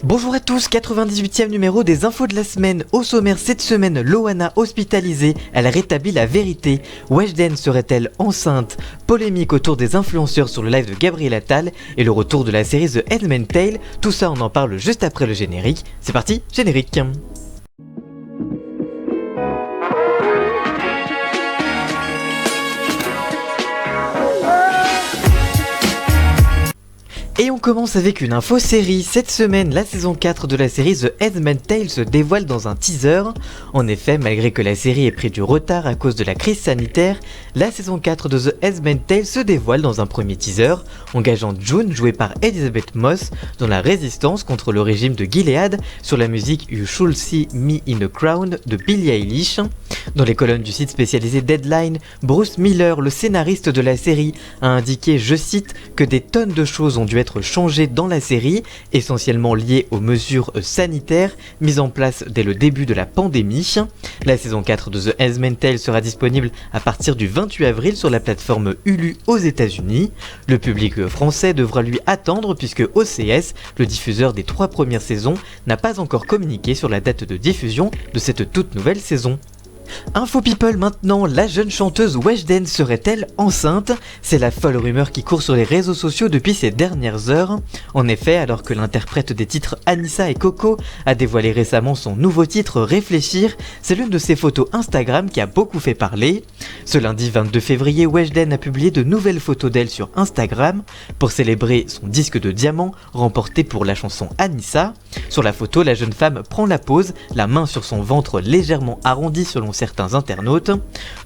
Bonjour à tous, 98e numéro des infos de la semaine. Au sommaire cette semaine, Loana hospitalisée, elle rétablit la vérité. Weshden serait-elle enceinte? Polémique autour des influenceurs sur le live de Gabriel Attal et le retour de la série The Handmaid's Tale. Tout ça on en parle juste après le générique. C'est parti, générique. Et on commence avec une info série. Cette semaine, la saison 4 de la série The Handmaid's Tale se dévoile dans un teaser. En effet, malgré que la série ait pris du retard à cause de la crise sanitaire, la saison 4 de The Handmaid's Tale se dévoile dans un premier teaser, engageant June, jouée par Elizabeth Moss, dans la résistance contre le régime de Gilead, sur la musique You Should See Me in a Crown de Billie Eilish. Dans les colonnes du site spécialisé Deadline, Bruce Miller, le scénariste de la série, a indiqué, je cite, que des tonnes de choses ont dû être changées dans la série, essentiellement liées aux mesures sanitaires mises en place dès le début de la pandémie. La saison 4 de The Handmaid's Tale sera disponible à partir du 28 avril sur la plateforme Hulu aux États-Unis. Le public français devra lui attendre puisque OCS, le diffuseur des 3 premières saisons, n'a pas encore communiqué sur la date de diffusion de cette toute nouvelle saison. Info People maintenant, la jeune chanteuse Weshden serait-elle enceinte? C'est la folle rumeur qui court sur les réseaux sociaux depuis ces dernières heures. En effet, alors que l'interprète des titres Anissa et Coco a dévoilé récemment son nouveau titre Réfléchir, c'est l'une de ses photos Instagram qui a beaucoup fait parler. Ce lundi 22 février, Weshden a publié de nouvelles photos d'elle sur Instagram pour célébrer son disque de diamant remporté pour la chanson Anissa. Sur la photo, la jeune femme prend la pose, la main sur son ventre légèrement arrondi selon certains internautes.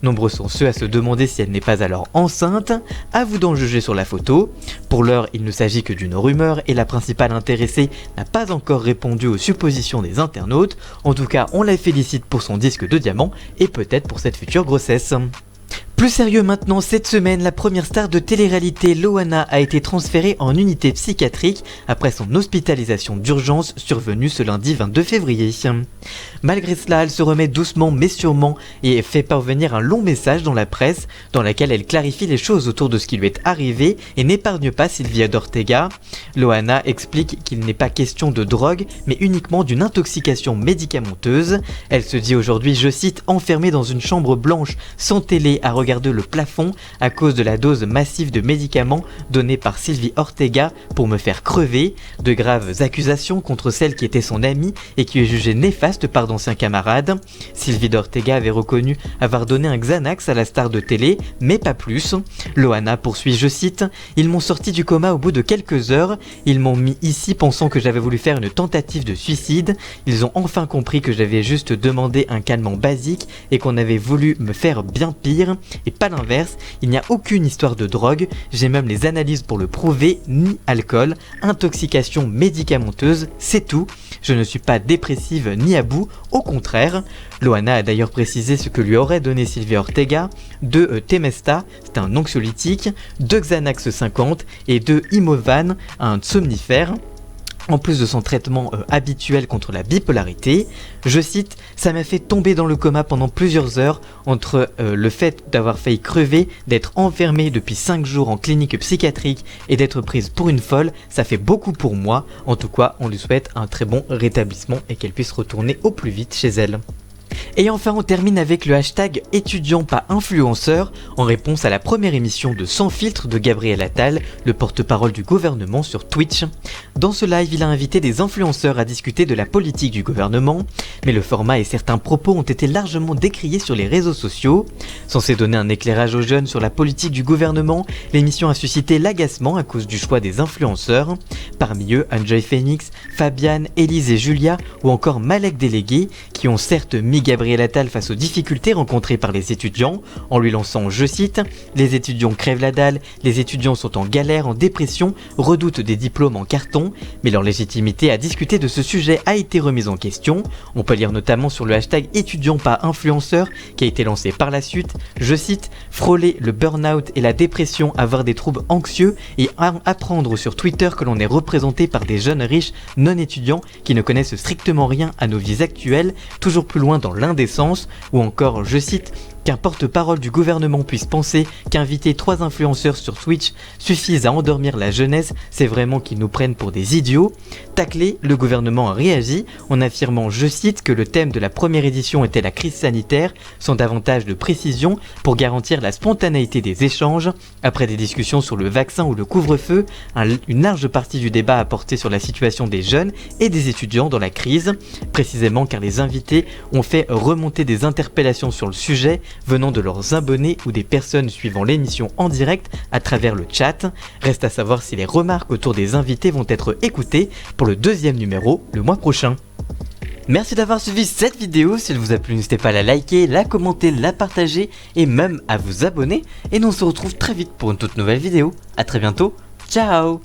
Nombreux sont ceux à se demander si elle n'est pas alors enceinte. À vous d'en juger sur la photo. Pour l'heure, il ne s'agit que d'une rumeur et la principale intéressée n'a pas encore répondu aux suppositions des internautes. En tout cas, on la félicite pour son disque de diamant et peut-être pour cette future grossesse. Plus sérieux maintenant, cette semaine, la première star de télé-réalité Loana a été transférée en unité psychiatrique après son hospitalisation d'urgence survenue ce lundi 22 février. Malgré cela, elle se remet doucement mais sûrement et fait parvenir un long message dans la presse dans lequel elle clarifie les choses autour de ce qui lui est arrivé et n'épargne pas Sylvia Ortega. Loana explique qu'il n'est pas question de drogue mais uniquement d'une intoxication médicamenteuse. Elle se dit aujourd'hui, je cite, enfermée dans une chambre blanche sans télé à regarder le plafond à cause de la dose massive de médicaments donnée par Sylvie Ortega pour me faire crever. De graves accusations contre celle qui était son amie et qui est jugée néfaste par d'anciens camarades. Sylvie Ortega avait reconnu avoir donné un Xanax à la star de télé, mais pas plus. Loana poursuit, je cite, « Ils m'ont sorti du coma au bout de quelques heures, ils m'ont mis ici pensant que j'avais voulu faire une tentative de suicide, ils ont enfin compris que j'avais juste demandé un calmant basique et qu'on avait voulu me faire bien pire. Et pas l'inverse, il n'y a aucune histoire de drogue, j'ai même les analyses pour le prouver, ni alcool, intoxication médicamenteuse, c'est tout. Je ne suis pas dépressive ni à bout, au contraire. » Loana a d'ailleurs précisé ce que lui aurait donné Sylvia Ortega, 2 Temesta, c'est un anxiolytique, 2 Xanax 50 et 2 Imovan, un somnifère. En plus de son traitement habituel contre la bipolarité, je cite, « Ça m'a fait tomber dans le coma pendant plusieurs heures entre le fait d'avoir failli crever, d'être enfermée depuis 5 jours en clinique psychiatrique et d'être prise pour une folle, ça fait beaucoup pour moi. En tout cas, on lui souhaite un très bon rétablissement et qu'elle puisse retourner au plus vite chez elle. » Et enfin on termine avec le hashtag étudiant pas influenceur en réponse à la première émission de Sans filtre de Gabriel Attal, le porte-parole du gouvernement sur Twitch. Dans ce live, il a invité des influenceurs à discuter de la politique du gouvernement, mais le format et certains propos ont été largement décriés sur les réseaux sociaux. Censé donner un éclairage aux jeunes sur la politique du gouvernement, l'émission a suscité l'agacement à cause du choix des influenceurs. Parmi eux, Enjoy Phoenix, Fabiane, Élise et Julia ou encore Malek Délégué qui ont certes mis Gabriel Attal face aux difficultés rencontrées par les étudiants en lui lançant, je cite, « Les étudiants crèvent la dalle, les étudiants sont en galère, en dépression, redoutent des diplômes en carton, mais leur légitimité à discuter de ce sujet a été remise en question. » On peut lire notamment sur le hashtag étudiant pas influenceur qui a été lancé par la suite, je cite, « Frôler le burn-out et la dépression, avoir des troubles anxieux et apprendre sur Twitter que l'on est représenté par des jeunes riches non étudiants qui ne connaissent strictement rien à nos vies actuelles, toujours plus loin dans l'indécence, ou encore, je cite, Qu'un porte-parole du gouvernement puisse penser qu'inviter 3 influenceurs sur Twitch suffise à endormir la jeunesse, c'est vraiment qu'ils nous prennent pour des idiots. Taclé, le gouvernement a réagi en affirmant, je cite, que le thème de la première édition était la crise sanitaire, sans davantage de précision pour garantir la spontanéité des échanges. Après des discussions sur le vaccin ou le couvre-feu, une large partie du débat a porté sur la situation des jeunes et des étudiants dans la crise, précisément car les invités ont fait remonter des interpellations sur le sujet venant de leurs abonnés ou des personnes suivant l'émission en direct à travers le chat. Reste à savoir si les remarques autour des invités vont être écoutées pour le 2e numéro le mois prochain. Merci d'avoir suivi cette vidéo, si elle vous a plu n'hésitez pas à la liker, la commenter, la partager et même à vous abonner. Et nous on se retrouve très vite pour une toute nouvelle vidéo. A très bientôt, ciao.